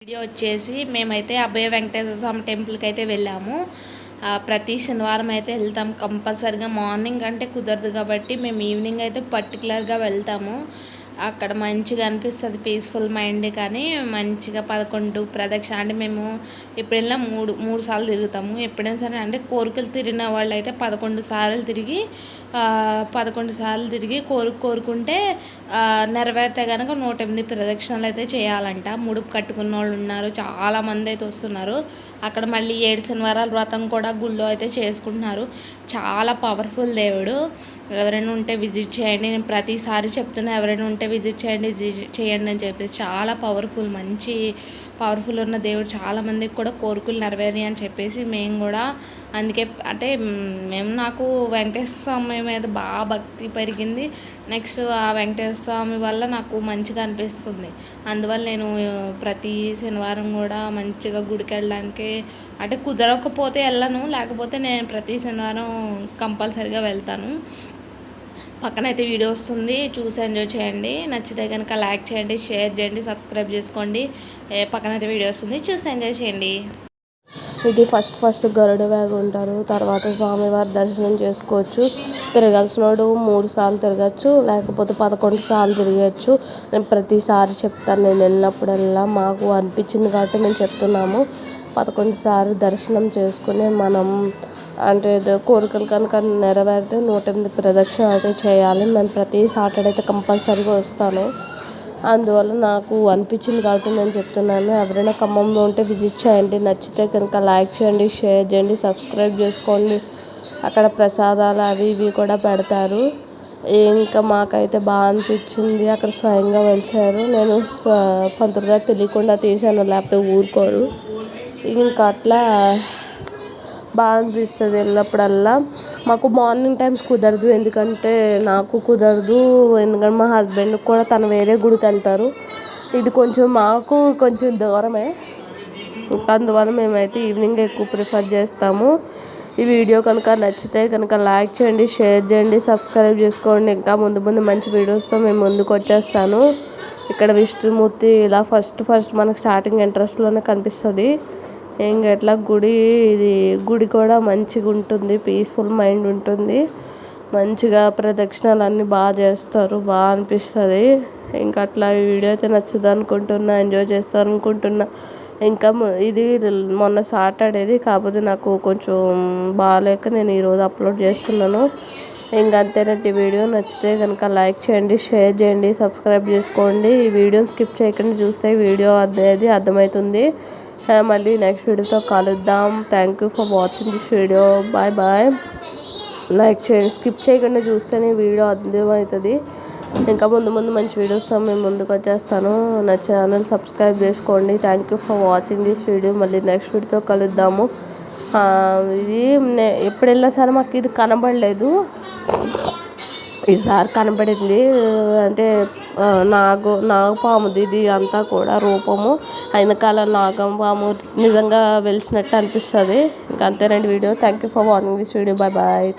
Video వచ్చేసి మేమైతే అభయ వెంకటేశ్వర స్వామి టెంపుల్కి అయితే వెళ్ళాము. ప్రతి శనివారం అయితే వెళ్తాం కంపల్సరిగా. మార్నింగ్ అంటే కుదరదు కాబట్టి మేము ఈవినింగ్ అయితే పర్టికులర్గా వెళ్తాము. అక్కడ మంచిగా అనిపిస్తుంది, పీస్ఫుల్ మైండ్. కానీ మంచిగా 11 ప్రదక్షిణ అంటే మేము ఎప్పుడైనా మూడు సార్లు తిరుగుతాము. ఎప్పుడైనా సరే అంటే కోరికలు తిరిగిన వాళ్ళు అయితే 11 సార్లు తిరిగి 11 సార్లు తిరిగి కోరుకుంటే నెరవేరితే కనుక 108 ప్రదక్షిణలు అయితే చేయాలంట. ముడుపు కట్టుకున్న వాళ్ళు ఉన్నారు, చాలామంది అయితే వస్తున్నారు. అక్కడ మళ్ళీ 7 శనివారాల వ్రతం కూడా గుళ్ళో అయితే చేసుకుంటున్నారు. చాలా పవర్ఫుల్ దేవుడు. ఎవరైనా ఉంటే విజిట్ చేయండి. నేను ప్రతిసారి చెప్తున్నా, ఎవరైనా ఉంటే విజిట్ చేయండి అని చెప్పేసి. చాలా మంచి పవర్ఫుల్ ఉన్న దేవుడు. చాలామందికి కూడా కోరికలు నెరవేరి అని చెప్పేసి మేము కూడా అందుకే అంటే నాకు వెంకటేశ్వర స్వామి మీద బాగా భక్తి పెరిగింది. నెక్స్ట్ ఆ వెంకటేశ్వర స్వామి వల్ల నాకు మంచిగా అనిపిస్తుంది. అందువల్ల నేను ప్రతి శనివారం కూడా మంచిగా గుడికి వెళ్ళడానికి అంటే కుదరకపోతే వెళ్ళను, లేకపోతే నేను ప్రతి శనివారం కంపల్సరీగా వెళ్తాను. పక్కనైతే వీడియో వస్తుంది, చూసి ఎంజాయ్ చేయండి. నచ్చితే కనుక లైక్ చేయండి, షేర్ చేయండి, సబ్స్క్రైబ్ చేసుకోండి. పక్కనైతే వీడియో వస్తుంది, చూసి ఎంజాయ్ చేయండి. ఇది ఫస్ట్ గరుడ వేగ ఉంటారు. తర్వాత స్వామివారి దర్శనం చేసుకోవచ్చు. తిరగాల్సిన వాడు 3 సార్లు తిరగచ్చు, లేకపోతే 11 సార్లు తిరగచ్చు. నేను ప్రతిసారి చెప్తాను, నేను వెళ్ళినప్పుడల్లా మాకు అనిపించింది కాబట్టి మేము చెప్తున్నాము. 11 సార్లు దర్శనం చేసుకుని మనం అంటే కోరికలు కనుక నెరవేరితే 108 ప్రదక్షిణ అయితే చేయాలి. మేము ప్రతి సాటర్డే అయితే కంపల్సరీగా వస్తాను. అందువల్ల నాకు అనిపించింది కాబట్టి నేను చెప్తున్నాను. ఎవరైనా ఖమ్మంలో ఉంటే విజిట్ చేయండి. నచ్చితే కనుక లైక్ చేయండి, షేర్ చేయండి, సబ్స్క్రైబ్ చేసుకోండి. అక్కడ ప్రసాదాలు అవి ఇవి కూడా పెడతారు. ఇంకా మాకైతే బాగా అనిపించింది. అక్కడ స్వయంగా వెలిచారు. నేను పంతులుగా తెలియకుండా తీసాను, లేకపోతే ఊరుకోరు. ఇంకా అట్లా బాగా అనిపిస్తుంది వెళ్ళినప్పుడల్లా. మాకు మార్నింగ్ టైమ్స్ కుదరదు, ఎందుకంటే నాకు కుదరదు. ఎందుకంటే మా హస్బెండ్కి కూడా తను వేరే గుడికి వెళ్తారు. ఇది మాకు కొంచెం దూరమే. అందువల్ల మేమైతే ఈవినింగ్ ఎక్కువ ప్రిఫర్ చేస్తాము. ఈ వీడియో కనుక నచ్చితే కనుక లైక్ చేయండి, షేర్ చేయండి, సబ్స్క్రైబ్ చేసుకోండి. ఇంకా ముందు మంచి వీడియోస్తో మేము ముందుకు వచ్చేస్తాను. ఇక్కడ విష్ణుమూర్తి ఇలా ఫస్ట్ మనకు స్టార్టింగ్ ఇంట్రెస్ట్లోనే కనిపిస్తుంది. ఇంకా ఎట్లా గుడి కూడా మంచిగా ఉంటుంది, పీస్ఫుల్ మైండ్ ఉంటుంది. మంచిగా ప్రదక్షిణలు అన్నీ బాగా చేస్తారు, బాగా అనిపిస్తుంది. ఇంకా అట్లా ఈ వీడియో అయితే నచ్చుతుంది అనుకుంటున్నా, ఎంజాయ్ చేస్తాను అనుకుంటున్నా. ఇంకా ఇది మొన్న సాటర్డేది, కాకపోతే నాకు కొంచెం బాగాలేక నేను ఈరోజు అప్లోడ్ చేస్తున్నాను. ఇంకా అంతేనండి. వీడియో నచ్చితే కనుక లైక్ చేయండి, షేర్ చేయండి, సబ్స్క్రైబ్ చేసుకోండి. ఈ వీడియోని స్కిప్ చేయకుండా చూస్తే వీడియో అనేది అర్థమవుతుంది. మళ్ళీ నెక్స్ట్ వీడియోతో కలుద్దాం. Thank you for watching this video. Bye. Like చేయండి, స్కిప్ చేయకుండా చూస్తేనే వీడియో అర్థమవుతుంది. ఇంకా ముందు మంచి వీడియోస్తో మేము ముందుకు వచ్చేస్తాను. నా ఛానల్ సబ్స్క్రైబ్ చేసుకోండి. Thank you for watching this video. మళ్ళీ నెక్స్ట్ వీడియోతో కలుద్దాము. ఇది ఎప్పుడు వెళ్ళినా సరే మాకు ఇది కనబడలేదు, ఈసారి కనబడింది. అంటే నాగపాముది ఇది అంతా కూడా రూపము. వెనకాల నాగపాము నిజంగా వెలిసినట్టు అనిపిస్తుంది. ఇంకా అంతేనండి video. Thank you for watching this video. Bye.